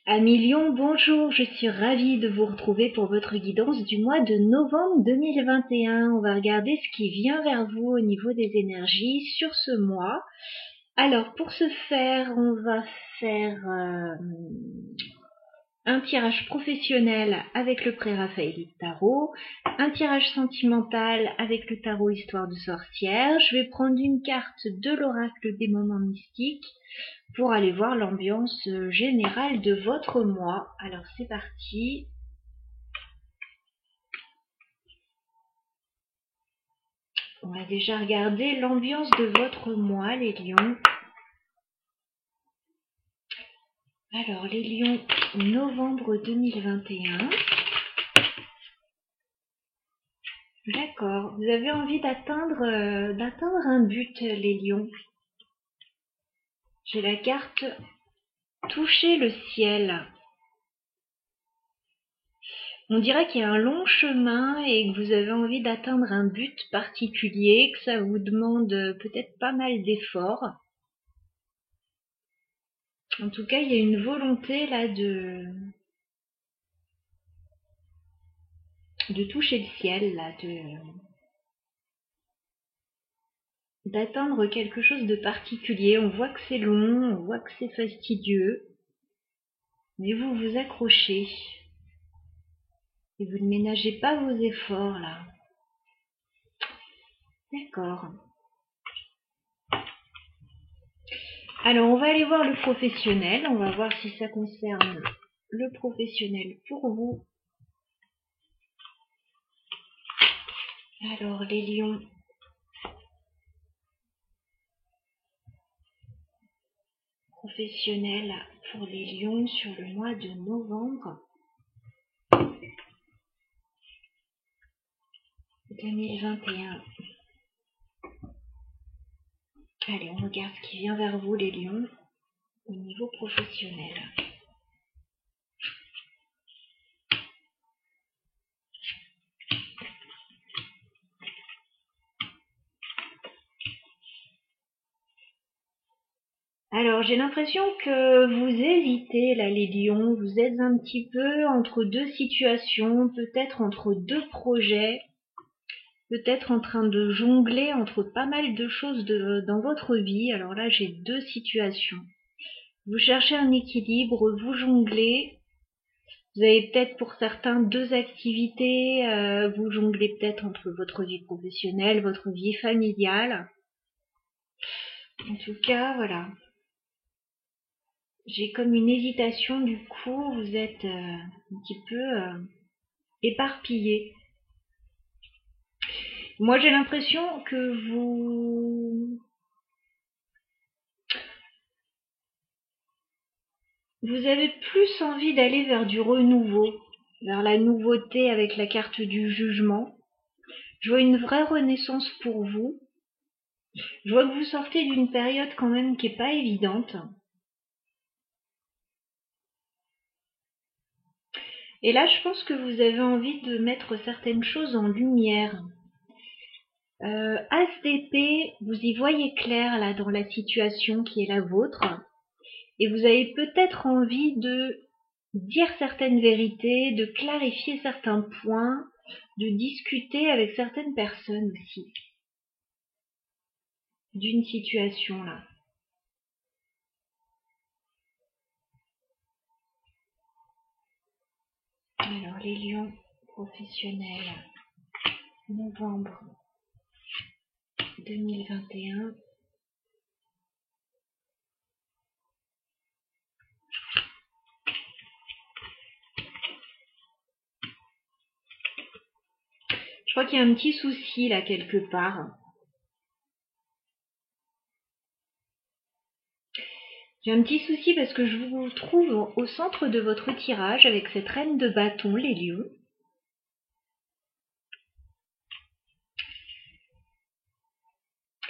Amis Lion, bonjour, je suis ravie de vous retrouver pour votre guidance du mois de novembre 2021. On va regarder ce qui vient vers vous au niveau des énergies sur ce mois. Alors pour ce faire, on va faire un tirage professionnel avec le pré-raphaélite tarot, un tirage sentimental avec le tarot histoire de sorcière. Je vais prendre une carte de l'oracle des moments mystiques pour aller voir l'ambiance générale de votre mois. Alors c'est parti. On va déjà regarder l'ambiance de votre mois, les lions. Alors les lions, novembre 2021. D'accord, vous avez envie d'atteindre un but, les lions. J'ai la carte toucher le ciel. On dirait qu'il y a un long chemin et que vous avez envie d'atteindre un but particulier, que ça vous demande peut-être pas mal d'efforts. En tout cas, il y a une volonté là de toucher le ciel, là, d'atteindre quelque chose de particulier. On voit que c'est long, on voit que c'est fastidieux, mais vous vous accrochez et vous ne ménagez pas vos efforts là. D'accord. Alors on va aller voir le professionnel, on va voir si ça concerne le professionnel pour vous. Alors les lions, professionnel pour les lions sur le mois de novembre 2021. Allez, on regarde ce qui vient vers vous les lions au niveau professionnel. Alors, j'ai l'impression que vous hésitez, là, les lions. Vous êtes un petit peu entre deux situations, peut-être entre deux projets, peut-être en train de jongler entre pas mal de choses dans votre vie. Alors là, j'ai deux situations. Vous cherchez un équilibre, vous jonglez. Vous avez peut-être pour certains deux activités. Vous jonglez peut-être entre votre vie professionnelle, votre vie familiale. En tout cas, voilà. J'ai comme une hésitation, du coup, vous êtes un petit peu éparpillé. Moi, j'ai l'impression que vous avez plus envie d'aller vers du renouveau, vers la nouveauté avec la carte du jugement. Je vois une vraie renaissance pour vous. Je vois que vous sortez d'une période quand même qui est pas évidente. Et là, je pense que vous avez envie de mettre certaines choses en lumière. As d'épée, vous y voyez clair là dans la situation qui est la vôtre. Et vous avez peut-être envie de dire certaines vérités, de clarifier certains points, de discuter avec certaines personnes aussi d'une situation là. Alors les lions professionnels, novembre 2021. Je crois qu'il y a un petit souci là quelque part. J'ai un petit souci parce que je vous trouve au centre de votre tirage avec cette reine de bâton, les lions.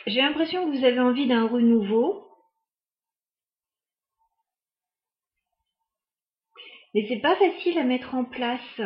J'ai l'impression que vous avez envie d'un renouveau. Mais c'est pas facile à mettre en place.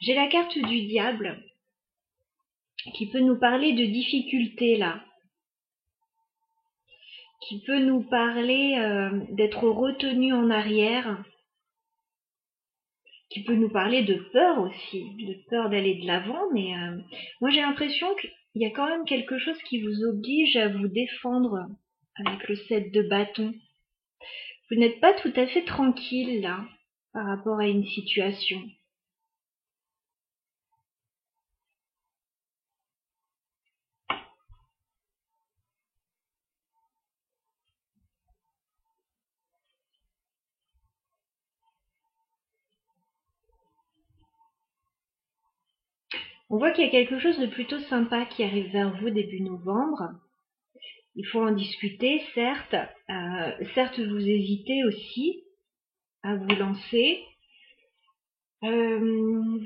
J'ai la carte du diable qui peut nous parler de difficultés là, qui peut nous parler d'être retenu en arrière, qui peut nous parler de peur aussi, de peur d'aller de l'avant, mais moi j'ai l'impression qu'il y a quand même quelque chose qui vous oblige à vous défendre avec le 7 de bâton. Vous n'êtes pas tout à fait tranquille là, par rapport à une situation. On voit qu'il y a quelque chose de plutôt sympa qui arrive vers vous début novembre. Il faut en discuter, certes. Certes, vous hésitez aussi à vous lancer. On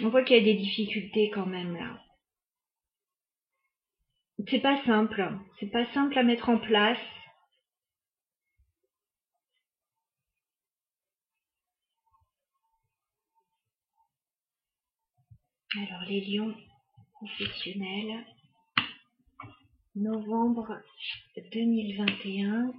voit qu'il y a des difficultés quand même là. C'est pas simple. C'est pas simple à mettre en place. Alors les lions professionnels, novembre 2021.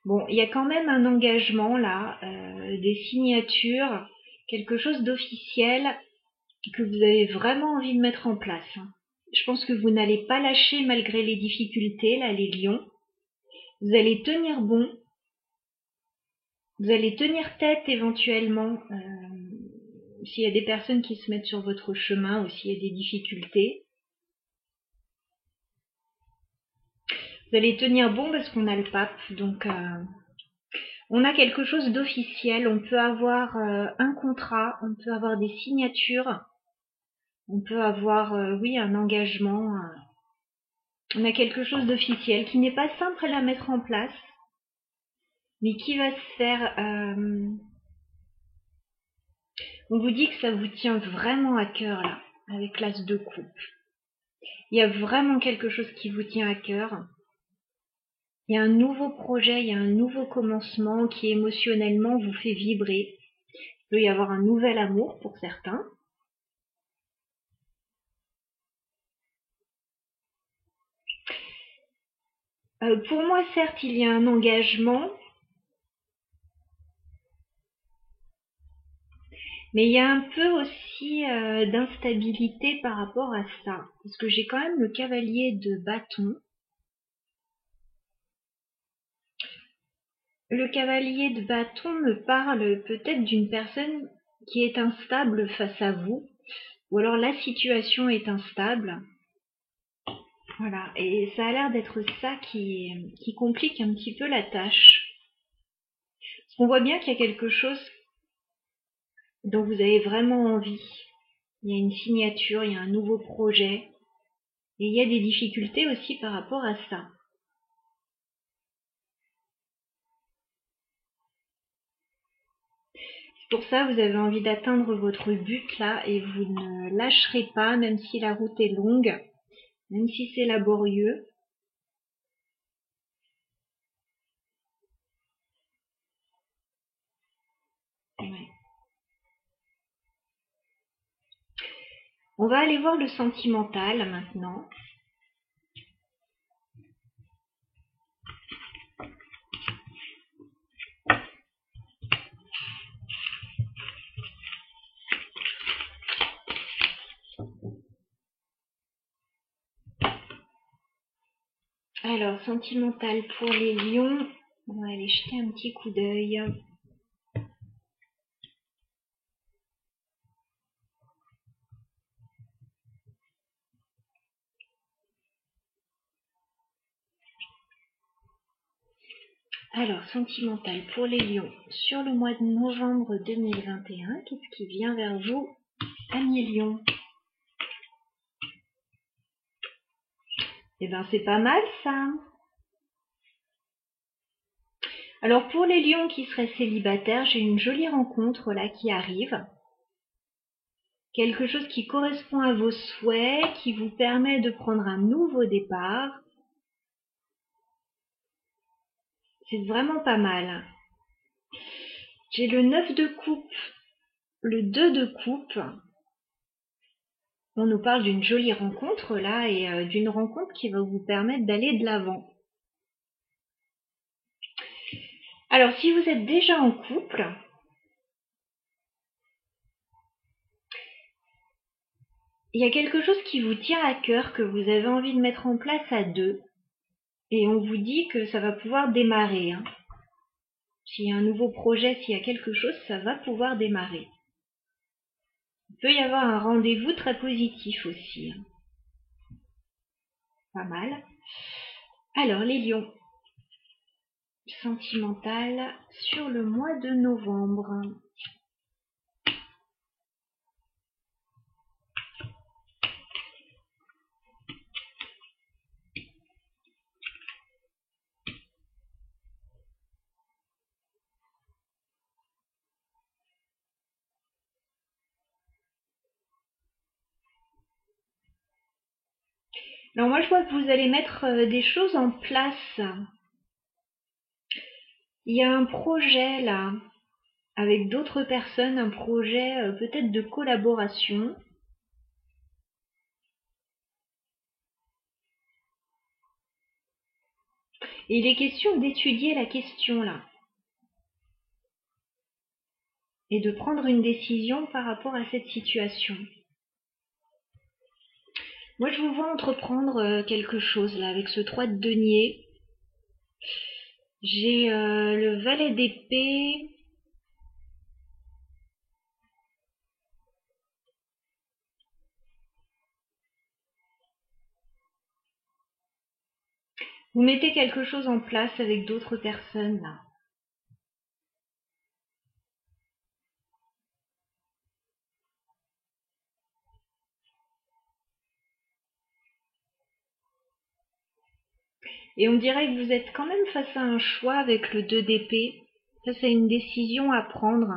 Bon, il y a quand même un engagement là, des signatures, quelque chose d'officiel que vous avez vraiment envie de mettre en place. Je pense que vous n'allez pas lâcher malgré les difficultés, là, les lions. Vous allez tenir bon. Vous allez tenir tête éventuellement s'il y a des personnes qui se mettent sur votre chemin ou s'il y a des difficultés. Vous allez tenir bon parce qu'on a le pape, donc on a quelque chose d'officiel. On peut avoir un contrat, on peut avoir des signatures, on peut avoir, oui, un engagement. On a quelque chose d'officiel qui n'est pas simple à mettre en place, mais qui va se faire. On vous dit que ça vous tient vraiment à cœur là, avec l'as de coupe. Il y a vraiment quelque chose qui vous tient à cœur. Il y a un nouveau projet, il y a un nouveau commencement qui émotionnellement vous fait vibrer. Il peut y avoir un nouvel amour pour certains. Pour moi, certes, il y a un engagement, mais il y a un peu aussi d'instabilité par rapport à ça. Parce que j'ai quand même le cavalier de bâton. Le cavalier de bâton me parle peut-être d'une personne qui est instable face à vous, ou alors la situation est instable. Voilà, et ça a l'air d'être ça qui complique un petit peu la tâche. Parce qu'on voit bien qu'il y a quelque chose dont vous avez vraiment envie. Il y a une signature, il y a un nouveau projet, et il y a des difficultés aussi par rapport à ça. C'est pour ça que vous avez envie d'atteindre votre but là, et vous ne lâcherez pas, même si la route est longue, même si c'est laborieux. Ouais. On va aller voir le sentimental maintenant. Alors, sentimental pour les lions. On va aller jeter un petit coup d'œil. Alors, sentimental pour les lions sur le mois de novembre 2021. Qu'est-ce qui vient vers vous, amis lions? Eh ben, c'est pas mal ça. Alors, pour les lions qui seraient célibataires, j'ai une jolie rencontre là qui arrive. Quelque chose qui correspond à vos souhaits, qui vous permet de prendre un nouveau départ. C'est vraiment pas mal. J'ai le 9 de coupe, le 2 de coupe. On nous parle d'une jolie rencontre là et d'une rencontre qui va vous permettre d'aller de l'avant. Alors si vous êtes déjà en couple, il y a quelque chose qui vous tient à cœur, que vous avez envie de mettre en place à deux. Et on vous dit que ça va pouvoir démarrer. S'il y a un nouveau projet, s'il y a quelque chose, ça va pouvoir démarrer. Il peut y avoir un rendez-vous très positif aussi. Pas mal. Alors, les lions. Sentimental sur le mois de novembre. Alors moi, je vois que vous allez mettre des choses en place. Il y a un projet là, avec d'autres personnes, un projet peut-être de collaboration. Et il est question d'étudier la question là. Et de prendre une décision par rapport à cette situation. Moi, je vous vois entreprendre quelque chose là, avec ce 3 de denier. J'ai le valet d'épée. Vous mettez quelque chose en place avec d'autres personnes là. Et on dirait que vous êtes quand même face à un choix avec le 2 d'épée, face à une décision à prendre.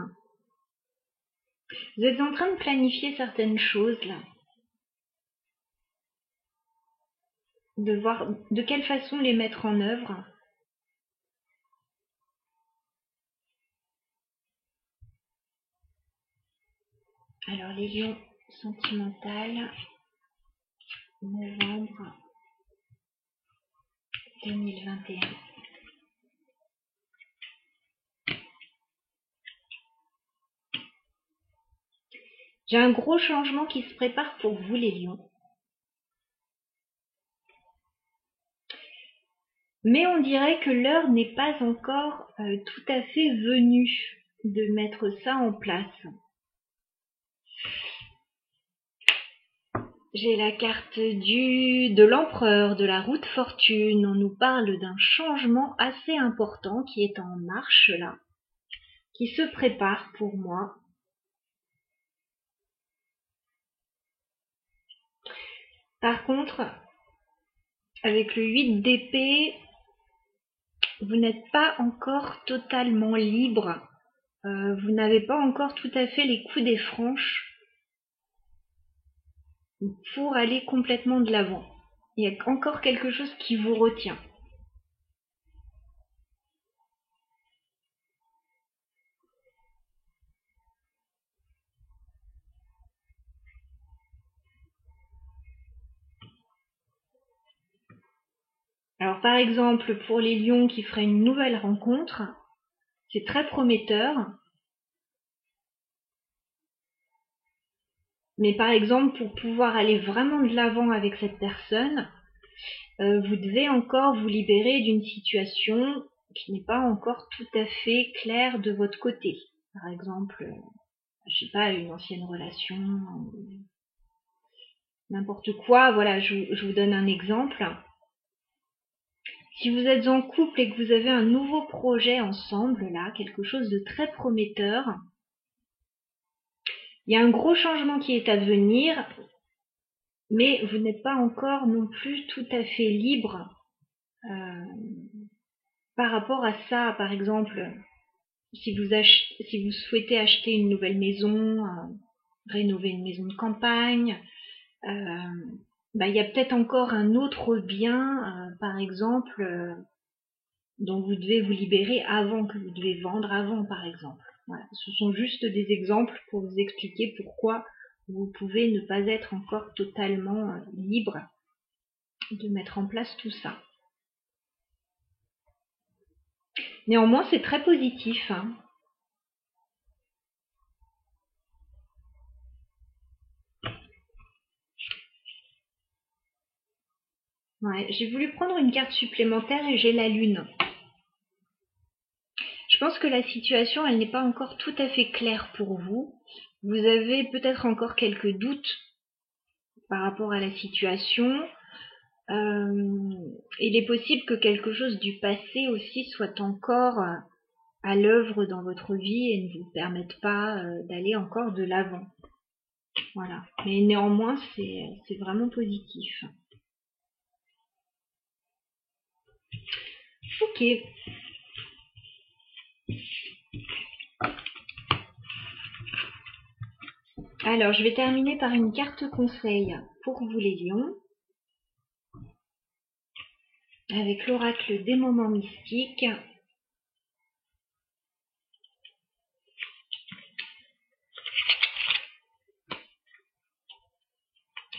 Vous êtes en train de planifier certaines choses là. De voir de quelle façon les mettre en œuvre. Alors les lions sentimentales, novembre 2021. J'ai un gros changement qui se prépare pour vous les lions. Mais on dirait que l'heure n'est pas encore tout à fait venue de mettre ça en place. J'ai la carte de l'empereur, de la roue de fortune. On nous parle d'un changement assez important qui est en marche là, qui se prépare pour moi. Par contre, avec le 8 d'épée, vous n'êtes pas encore totalement libre. Vous n'avez pas encore tout à fait les coups des franches pour aller complètement de l'avant. Il y a encore quelque chose qui vous retient. Alors par exemple, pour les lions qui feraient une nouvelle rencontre, c'est très prometteur. Mais par exemple, pour pouvoir aller vraiment de l'avant avec cette personne, vous devez encore vous libérer d'une situation qui n'est pas encore tout à fait claire de votre côté. Par exemple, je sais pas, une ancienne relation, n'importe quoi. Voilà, je vous donne un exemple. Si vous êtes en couple et que vous avez un nouveau projet ensemble, là, quelque chose de très prometteur, il y a un gros changement qui est à venir, mais vous n'êtes pas encore non plus tout à fait libre par rapport à ça. Par exemple, si vous souhaitez acheter une nouvelle maison, rénover une maison de campagne, il y a peut-être encore un autre bien, par exemple, dont vous devez vous libérer avant, que vous devez vendre avant, par exemple. Voilà, ce sont juste des exemples pour vous expliquer pourquoi vous pouvez ne pas être encore totalement libre de mettre en place tout ça. Néanmoins, c'est très positif, hein. Ouais, j'ai voulu prendre une carte supplémentaire et j'ai la lune. Je pense que la situation, elle n'est pas encore tout à fait claire pour vous. Vous avez peut-être encore quelques doutes par rapport à la situation. Il est possible que quelque chose du passé aussi soit encore à l'œuvre dans votre vie et ne vous permette pas d'aller encore de l'avant. Voilà. Mais néanmoins, c'est vraiment positif. Ok. Alors, je vais terminer par une carte conseil pour vous les lions, avec l'oracle des moments mystiques.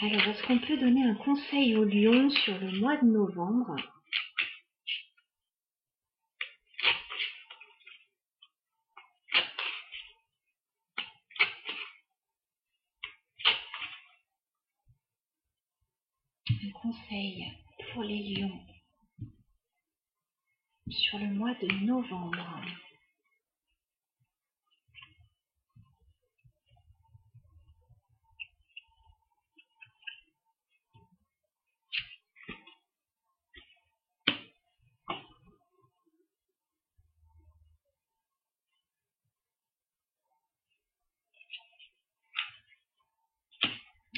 Alors, est-ce qu'on peut donner un conseil aux lions sur le mois de novembre ? Un conseil pour les lions sur le mois de novembre.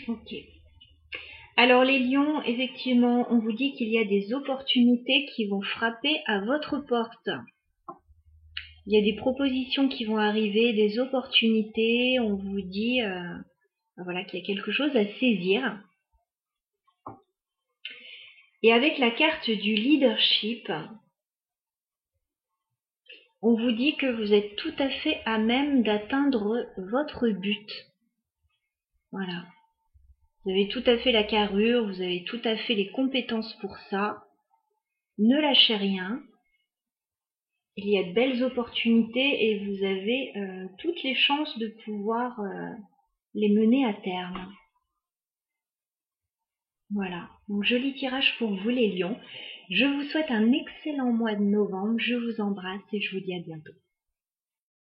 Ok. Alors les lions, effectivement, on vous dit qu'il y a des opportunités qui vont frapper à votre porte. Il y a des propositions qui vont arriver, des opportunités. On vous dit voilà, qu'il y a quelque chose à saisir. Et avec la carte du leadership, on vous dit que vous êtes tout à fait à même d'atteindre votre but. Voilà. Vous avez tout à fait la carrure, vous avez tout à fait les compétences pour ça. Ne lâchez rien. Il y a de belles opportunités et vous avez toutes les chances de pouvoir les mener à terme. Voilà, donc joli tirage pour vous les lions. Je vous souhaite un excellent mois de novembre, je vous embrasse et je vous dis à bientôt.